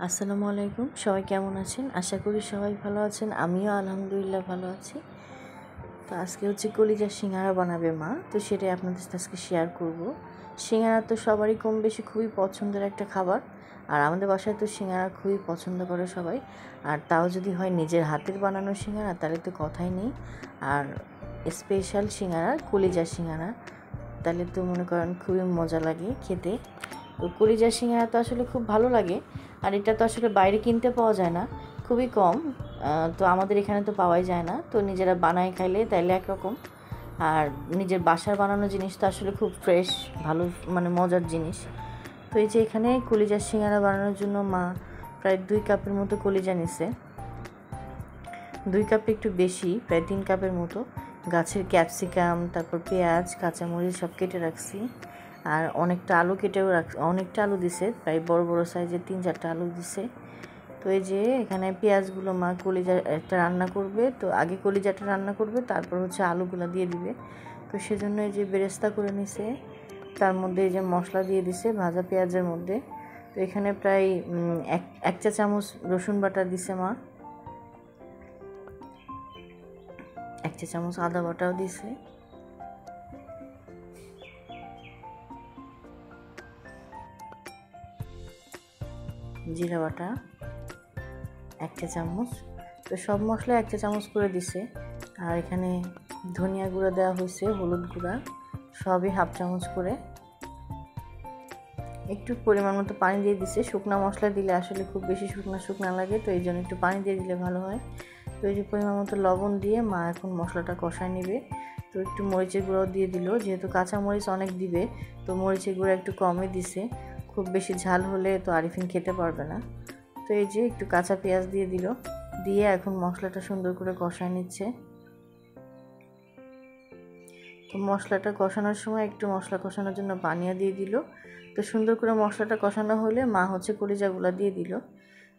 আসসালামু আলাইকুম। সবাই কেমন আছেন? আশা করি সবাই ভালো আছেন। আমিও আলহামদুলিল্লাহ ভালো আছি। তো আজকে হচ্ছে কলিজার সিঙ্গারা বানাবে মা, তো সেটাই আপনাদের সাথে আজকে শেয়ার করব। সিঙ্গারা তো সবারই কম বেশি খুবই পছন্দের একটা খাবার, আর আমাদের বাসায় তো সিঙ্গারা খুবই পছন্দ করে সবাই। আর তাও যদি হয় নিজের হাতের বানানো সিঙ্গারা, তাহলে তো কথাই নেই। আর স্পেশাল সিঙ্গারা, কলিজার সিঙ্গারা, তাহলে তো মনে করেন খুবই মজা লাগে খেতে। তো কলিজার সিঙ্গারা তো আসলে খুব ভালো লাগে, আর এটা তো আসলে বাইরে কিনতে পাওয়া যায় না, খুবই কম। তো আমাদের এখানে তো পাওয়াই যায় না, তো নিজেরা বানায় খাইলে তাইলে একরকম। আর নিজের বাসার বানানো জিনিস তো আসলে খুব ফ্রেশ, ভালো, মানে মজার জিনিস। তো এই যে এখানে কলিজার সিঙ্গারা বানানোর জন্য মা প্রায় 2 কাপের মতো কলিজা নিছে। 2 কাপে একটু বেশি, প্রায় 3 কাপের মতো। গাছের ক্যাপসিকাম, তারপর পেঁয়াজ, কাঁচামরিচ সব কেটে রাখছি। আর অনেকটা আলু কেটেও অনেকটা আলু দিছে, প্রায় বড় বড় সাইজের 3-4টা আলু দিছে। তো এই যে এখানে পেঁয়াজগুলো মা কলিজাটা রান্না করবে, তো আগে কলিজাটা রান্না করবে, তারপর হচ্ছে আলুগুলো দিয়ে দিবে। তো সেজন্য এই যে বেরেস্তা করে নিছে, তার মধ্যে এই যে মশলা দিয়ে দিছে ভাজা পেঁয়াজের মধ্যে। তো এখানে প্রায় 1 চা চামচ রসুন বাটা দিছে মা, 1 চা চামচ আদা বাটাও দিছে, জিরা বাটা 1 চা চামচ। তো সব মশলা 1 চা চামচ করে দিছে। আর এখানে ধনিয়া গুঁড়া দেওয়া হয়েছে, হলুদ গুঁড়া সবই 1/2 চামচ করে। একটু পরিমাণ মতো পানি দিয়ে দিছে। শুকনো মশলা দিলে আসলে খুব বেশি শুকনা লাগে, তো এই জন্য একটু পানি দিয়ে দিলে ভালো হয়। তো এই যে পরিমাণ মতো লবণ দিয়ে মা এখন মশলাটা কষায় নেবে। তো একটু মরিচের গুঁড়াও দিয়ে দিল, যেহেতু কাঁচা মরিচ অনেক দিবে, তো মরিচের গুঁড়া একটু কমই দিছে। খুব বেশি ঝাল হলে তো আরিফিন খেতে পারবে না। তো এই যে একটু কাঁচা পেঁয়াজ দিয়ে দিল, দিয়ে এখন মশলাটা সুন্দর করে কষায় নিচ্ছে। তো মশলাটা কষানোর সময় একটু মশলা কষানোর জন্য পানিও দিয়ে দিল। তো সুন্দর করে মশলাটা কষানো হলে মা হচ্ছে কলিজাগুলো দিয়ে দিল।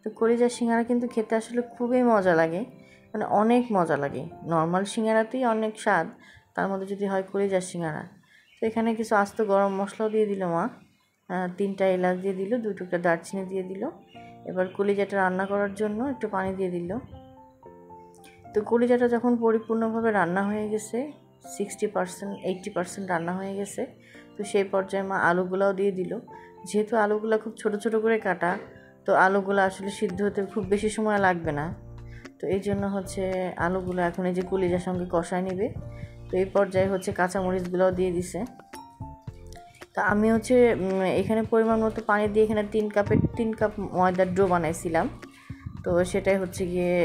তো কলিজার সিঙ্গারা কিন্তু খেতে আসলে খুবই মজা লাগে, মানে অনেক মজা লাগে। নর্মাল সিঙ্গারাতেই অনেক স্বাদ, তার মধ্যে যদি হয় কলিজার সিঙ্গারা। তো এখানে কিছু আস্ত গরম মশলাও দিয়ে দিল মা, 3টা এলাচ দিয়ে দিল, 2 টুকরা দারচিনি দিয়ে দিল। এবার কলিজাটা রান্না করার জন্য একটু পানি দিয়ে দিল। তো কলিজাটা যখন পরিপূর্ণভাবে রান্না হয়ে গেছে, 60% 80% রান্না হয়ে গেছে, তো সেই পর্যায়ে মা আলুগুলাও দিয়ে দিল। যেহেতু আলুগুলো খুব ছোট ছোট করে কাটা, তো আলুগুলো আসলে সিদ্ধ হতে খুব বেশি সময় লাগবে না। তো এই জন্য হচ্ছে আলুগুলো এখন এই যে কলিজার সঙ্গে কষায় নেবে। তো এই পর্যায়ে হচ্ছে কাঁচামরিচগুলোও দিয়ে দিছে। তো আমি হচ্ছে এখানে পরিমাণ মতো পানি দিয়ে এখানে 3 কাপ ময়দার ডো বানাইছিলাম। তো সেটাই হচ্ছে গিয়ে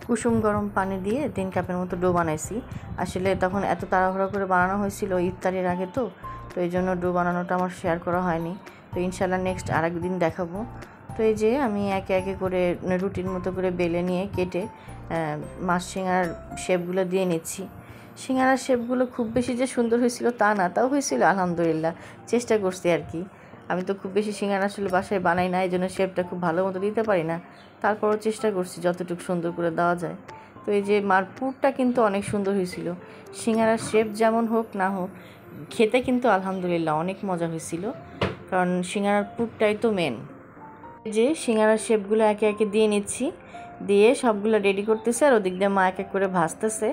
কুসুম গরম পানি দিয়ে 3 কাপের মতো ডো বানাইছি। আসলে তখন এত তাড়াহুড়া করে বানানো হয়েছিল ইফতারের আগে, তো এই জন্য ডো বানানোটা আমার শেয়ার করা হয়নি। তো ইনশাল্লাহ নেক্সট আরেকদিন দেখাবো। তো এই যে আমি একে একে করে রুটির মতো করে বেলে নিয়ে কেটে মাছ সিঙ্গারার শেপগুলো দিয়ে নিচ্ছি। সিঙ্গারার শেপগুলো খুব বেশি যে সুন্দর হয়েছিল তা না, তাও হয়েছিল আলহামদুলিল্লাহ, চেষ্টা করছি আর কি। আমি তো খুব বেশি সিঙ্গারা আসলে বাসায় বানাই না, এই জন্য শেপটা খুব ভালো মতো দিতে পারি না, তারপরও চেষ্টা করছি যতটুকু সুন্দর করে দেওয়া যায়। তো এই যে মার পুরটা কিন্তু অনেক সুন্দর হয়েছিল। সিঙ্গারার শেপ যেমন হোক না হোক, খেতে কিন্তু আলহামদুলিল্লাহ অনেক মজা হয়েছিল, কারণ সিঙ্গারার পুরটাই তো মেন। এই যে সিঙ্গারার শেপগুলো একে একে দিয়ে নিচ্ছি, দিয়ে সবগুলো রেডি করতেছে, আর ওদিক দিয়ে মা এক এক করে ভাজতেছে।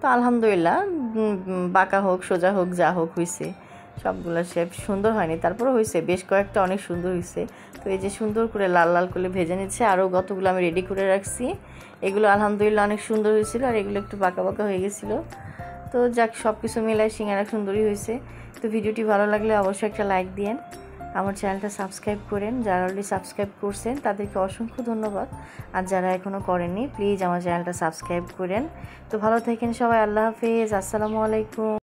তো আলহামদুলিল্লাহ বাঁকা হোক সোজা হোক যা হোক হয়েছে, সবগুলো শেপ সুন্দর হয়নি, তারপরে হয়েছে বেশ কয়েকটা অনেক সুন্দর হয়েছে। তো এই যে সুন্দর করে লাল লাল করে ভেজে নিচ্ছে। আরও কতগুলো আমি রেডি করে রাখছি, এগুলো আলহামদুলিল্লাহ অনেক সুন্দর হয়েছিল, আর এগুলো একটু বাঁকা বাঁকা হয়ে গেছিলো। তো যাক, সব কিছু মিলাই সিঙ্গারা সুন্দরই হয়েছে। তো ভিডিওটি ভালো লাগলে অবশ্যই একটা লাইক দিয়েন, আমার চ্যানেলটা সাবস্ক্রাইব করেন। যারা অলরেডি সাবস্ক্রাইব করছেন তাদেরকে অসংখ্য ধন্যবাদ, আর যারা এখনও করেননি প্লিজ আমার চ্যানেলটা সাবস্ক্রাইব করেন। তো ভালো থাকেন সবাই, আল্লাহ হাফেজ, আসসালামু আলাইকুম।